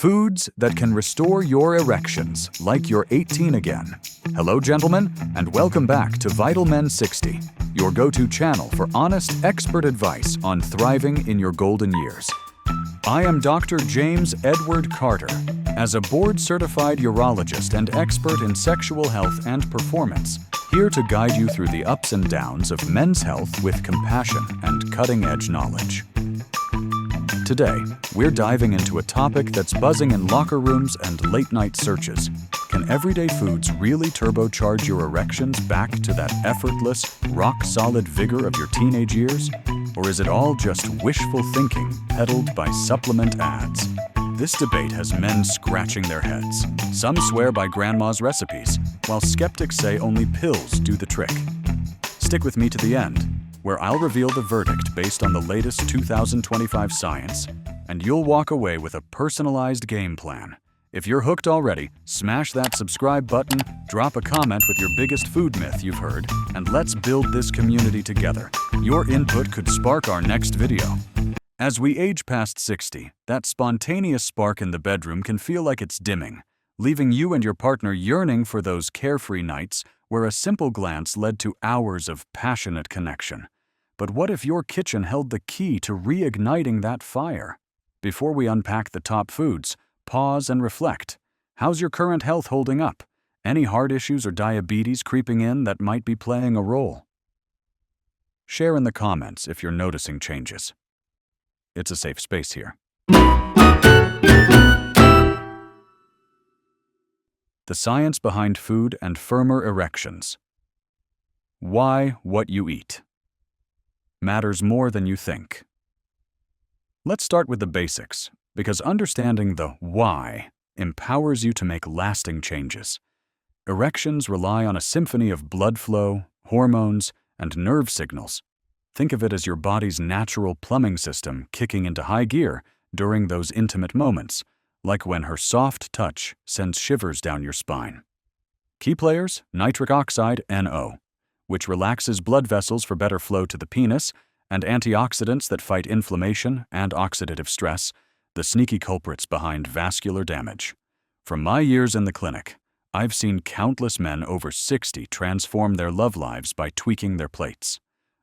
Foods that can restore your erections like you're 18 again. Hello, gentlemen, and welcome back to Vital Men 60, your go-to channel for honest, expert advice on thriving in your golden years. I am Dr. James Edward Carter. As a board-certified urologist and expert in sexual health and performance, here to guide you through the ups and downs of men's health with compassion and cutting-edge knowledge. Today, we're diving into a topic that's buzzing in locker rooms and late-night searches. Can everyday foods really turbocharge your erections back to that effortless, rock-solid vigor of your teenage years? Or is it all just wishful thinking peddled by supplement ads? This debate has men scratching their heads. Some swear by grandma's recipes, while skeptics say only pills do the trick. Stick with me to the end, where I'll reveal the verdict based on the latest 2025 science, and you'll walk away with a personalized game plan. If you're hooked already, smash that subscribe button, drop a comment with your biggest food myth you've heard, and let's build this community together. Your input could spark our next video. As we age past 60, that spontaneous spark in the bedroom can feel like it's dimming, leaving you and your partner yearning for those carefree nights where a simple glance led to hours of passionate connection. But what if your kitchen held the key to reigniting that fire? Before we unpack the top foods, pause and reflect. How's your current health holding up? Any heart issues or diabetes creeping in that might be playing a role? Share in the comments if you're noticing changes. It's a safe space here. The science behind food and firmer erections. Why what you eat matters more than you think. Let's start with the basics, because understanding the why empowers you to make lasting changes. Erections rely on a symphony of blood flow, hormones, and nerve signals. Think of it as your body's natural plumbing system kicking into high gear during those intimate moments, like when her soft touch sends shivers down your spine. Key players: nitric oxide, NO, which relaxes blood vessels for better flow to the penis, and antioxidants that fight inflammation and oxidative stress, the sneaky culprits behind vascular damage. From my years in the clinic, I've seen countless men over 60 transform their love lives by tweaking their plates.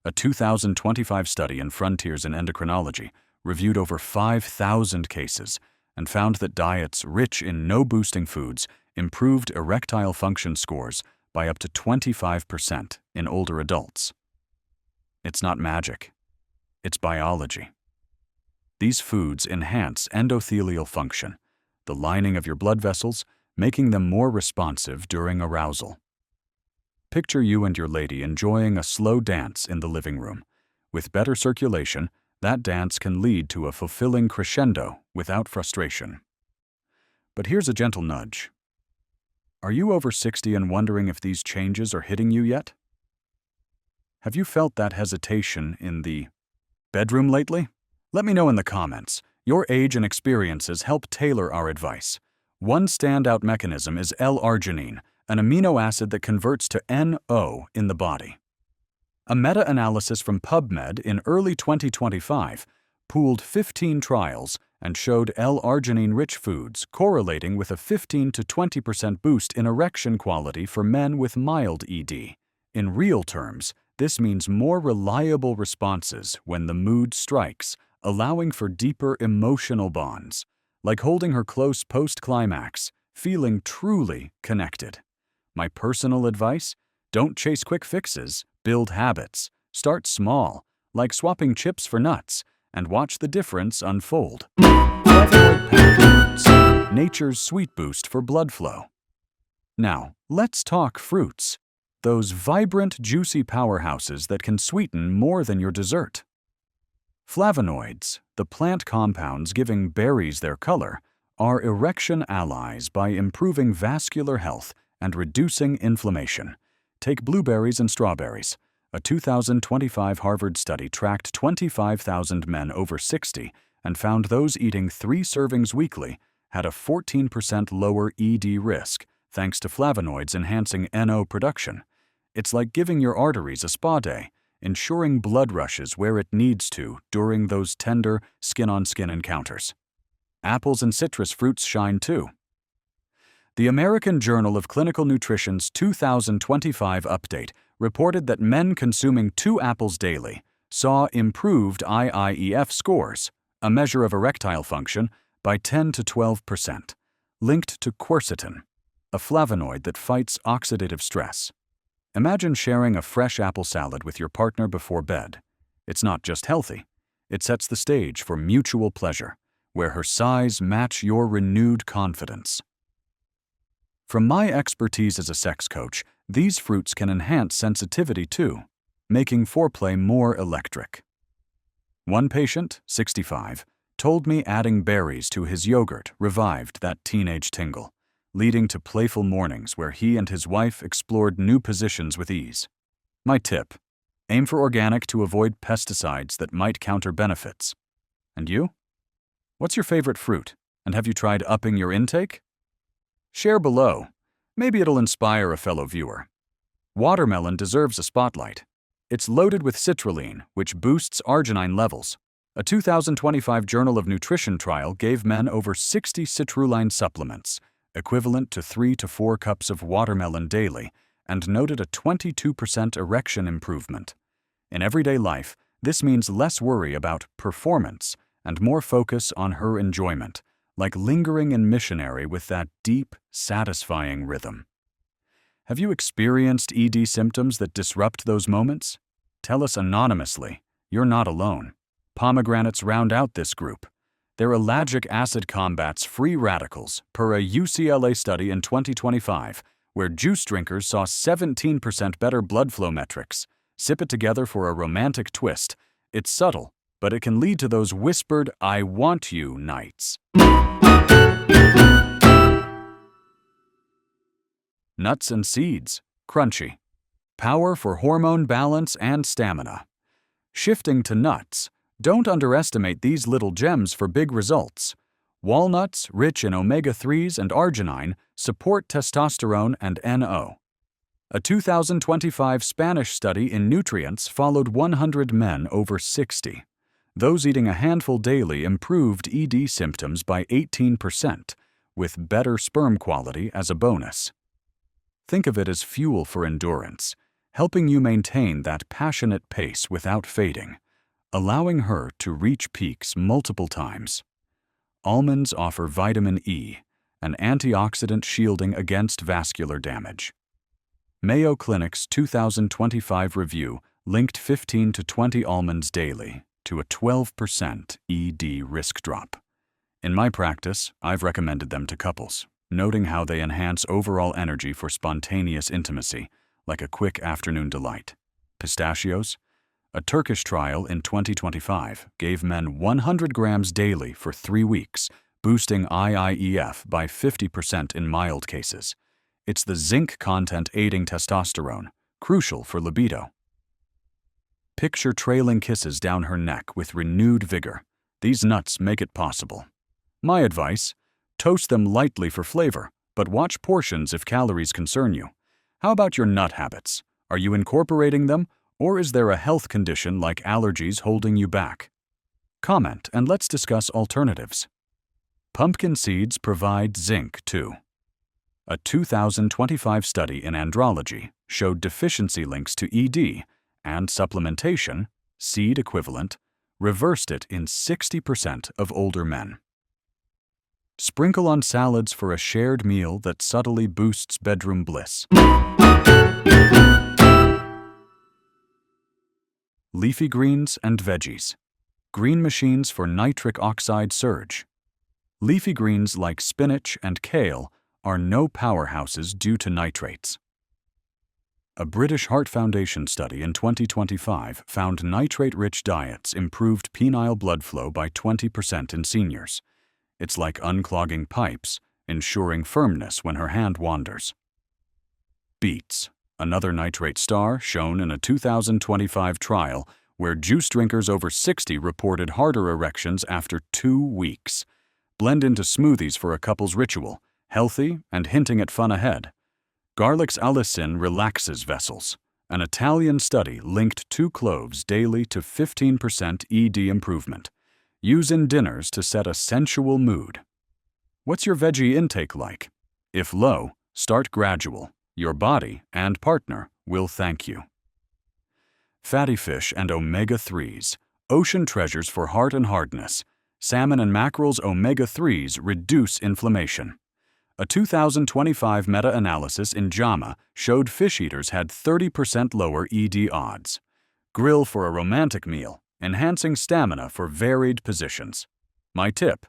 A 2025 study in Frontiers in Endocrinology reviewed over 5,000 cases and found that diets rich in no-boosting foods improved erectile function scores by up to 25% in older adults. It's not magic. It's biology. These foods enhance endothelial function, the lining of your blood vessels, making them more responsive during arousal. Picture you and your lady enjoying a slow dance in the living room. With better circulation, that dance can lead to a fulfilling crescendo without frustration. But here's a gentle nudge. Are you over 60 and wondering if these changes are hitting you yet? Have you felt that hesitation in the bedroom lately? Let me know in the comments. Your age and experiences help tailor our advice. One standout mechanism is L-arginine, an amino acid that converts to NO in the body. A meta-analysis from PubMed in early 2025 pooled 15 trials and showed L-arginine-rich foods correlating with a 15 to 20% boost in erection quality for men with mild ED. In real terms, this means more reliable responses when the mood strikes, allowing for deeper emotional bonds, like holding her close post-climax, feeling truly connected. My personal advice: don't chase quick fixes, build habits. Start small, like swapping chips for nuts, and watch the difference unfold. Flavonoid-packed foods, nature's sweet boost for blood flow. Now, let's talk fruits. Those vibrant, juicy powerhouses that can sweeten more than your dessert. Flavonoids, the plant compounds giving berries their color, are erection allies by improving vascular health and reducing inflammation. Take blueberries and strawberries. A 2025 Harvard study tracked 25,000 men over 60 and found those eating 3 servings weekly had a 14% lower ED risk thanks to flavonoids enhancing NO production. It's like giving your arteries a spa day, ensuring blood rushes where it needs to during those tender skin-on-skin encounters. apples and citrus fruits shine too. The American Journal of Clinical Nutrition's 2025 update reported that men consuming 2 apples daily saw improved IIEF scores, a measure of erectile function, by 10 to 12%, linked to quercetin, a flavonoid that fights oxidative stress. Imagine sharing a fresh apple salad with your partner before bed. It's not just healthy, it sets the stage for mutual pleasure, where her sighs match your renewed confidence. From my expertise as a sex coach, these fruits can enhance sensitivity too, making foreplay more electric. One patient, 65, told me adding berries to his yogurt revived that teenage tingle, leading to playful mornings where he and his wife explored new positions with ease. My tip: aim for organic to avoid pesticides that might counter benefits. And you? What's your favorite fruit, and have you tried upping your intake? Share below. Maybe it'll inspire a fellow viewer. Watermelon deserves a spotlight. It's loaded with citrulline, which boosts arginine levels. A 2025 Journal of Nutrition trial gave men over 60 citrulline supplements, equivalent to 3 to 4 cups of watermelon daily, and noted a 22% erection improvement. In everyday life, this means less worry about performance and more focus on her enjoyment, like lingering in missionary with that deep, satisfying rhythm. Have you experienced ED symptoms that disrupt those moments? Tell us anonymously. You're not alone. Pomegranates round out this group. Their ellagic acid combats free radicals, per a UCLA study in 2025, where juice drinkers saw 17% better blood flow metrics. Sip it together for a romantic twist. It's subtle, but it can lead to those whispered "I want you" nights. Nuts and seeds, crunchy. Power for hormone balance and stamina. Shifting to nuts, don't underestimate these little gems for big results. Walnuts, rich in omega-3s and arginine, support testosterone and NO. A 2025 Spanish study in nutrients followed 100 men over 60. Those eating a handful daily improved ED symptoms by 18%, with better sperm quality as a bonus. Think of it as fuel for endurance, helping you maintain that passionate pace without fading, allowing her to reach peaks multiple times. Almonds offer vitamin E, an antioxidant shielding against vascular damage. Mayo Clinic's 2025 review linked 15 to 20 almonds daily to a 12% ED risk drop. In my practice, I've recommended them to couples, noting how they enhance overall energy for spontaneous intimacy, like a quick afternoon delight. Pistachios? A Turkish trial in 2025 gave men 100 grams daily for 3 weeks, boosting IIEF by 50% in mild cases. It's the zinc content aiding testosterone, crucial for libido. Picture trailing kisses down her neck with renewed vigor. These nuts make it possible. My advice: toast them lightly for flavor, but watch portions if calories concern you. How about your nut habits? Are you incorporating them, or is there a health condition like allergies holding you back? Comment and let's discuss alternatives. Pumpkin seeds provide zinc too. A 2025 study in andrology showed deficiency links to ED, and supplementation, seed equivalent, reversed it in 60% of older men. Sprinkle on salads for a shared meal that subtly boosts bedroom bliss. Leafy greens and veggies. Green machines for nitric oxide surge. Leafy greens like spinach and kale are no powerhouses due to nitrates. A British Heart Foundation study in 2025 found nitrate-rich diets improved penile blood flow by 20% in seniors. It's like unclogging pipes, ensuring firmness when her hand wanders. Beets, another nitrate star shown in a 2025 trial where juice drinkers over 60 reported harder erections after 2 weeks. Blend into smoothies for a couple's ritual, healthy and hinting at fun ahead. Garlic's allicin relaxes vessels. An Italian study linked 2 cloves daily to 15% ED improvement. Use in dinners to set a sensual mood. What's your veggie intake like? If low, start gradual. Your body and partner will thank you. Fatty fish and omega-3s, ocean treasures for heart and hardness. Salmon and mackerel's omega-3s reduce inflammation. A 2025 meta-analysis in JAMA showed fish eaters had 30% lower ED odds. Grill for a romantic meal, enhancing stamina for varied positions. My tip: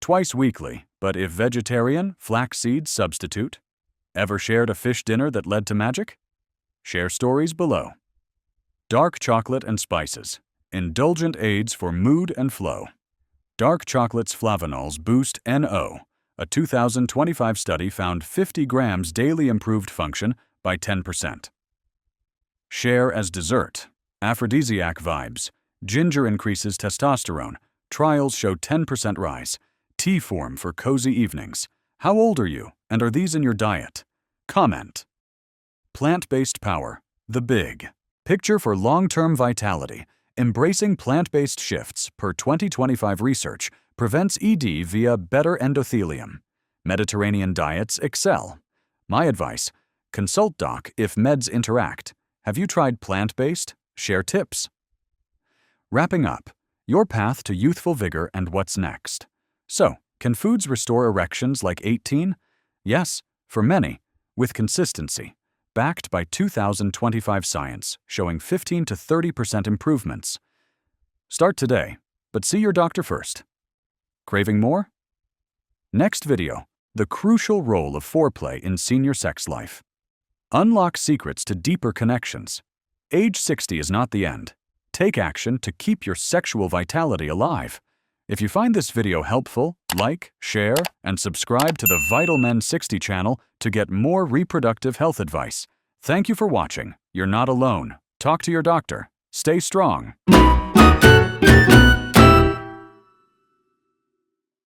twice weekly, but if vegetarian, flaxseed substitute. Ever shared a fish dinner that led to magic? Share stories below. Dark chocolate and spices, indulgent aids for mood and flow. Dark chocolate's flavanols boost NO. A 2025 study found 50 grams daily improved function by 10%. Share as dessert. Aphrodisiac vibes. Ginger increases testosterone. Trials show 10% rise. Tea form for cozy evenings. How old are you, and are these in your diet? Comment. Plant-based power. The big picture for long-term vitality. Embracing plant-based shifts per 2025 research prevents ED via better endothelium. Mediterranean diets excel. My advice: consult doc if meds interact. Have you tried plant-based? Share tips. Wrapping up, your path to youthful vigor and what's next. So, can foods restore erections like 18? Yes, for many, with consistency, backed by 2025 science showing 15 to 30% improvements. Start today, but see your doctor first. Craving more? Next video, the crucial role of foreplay in senior sex life. Unlock secrets to deeper connections. Age 60 is not the end. Take action to keep your sexual vitality alive. If you find this video helpful, like, share, and subscribe to the Vital Men 60 channel to get more reproductive health advice. Thank you for watching. You're not alone. Talk to your doctor. Stay strong.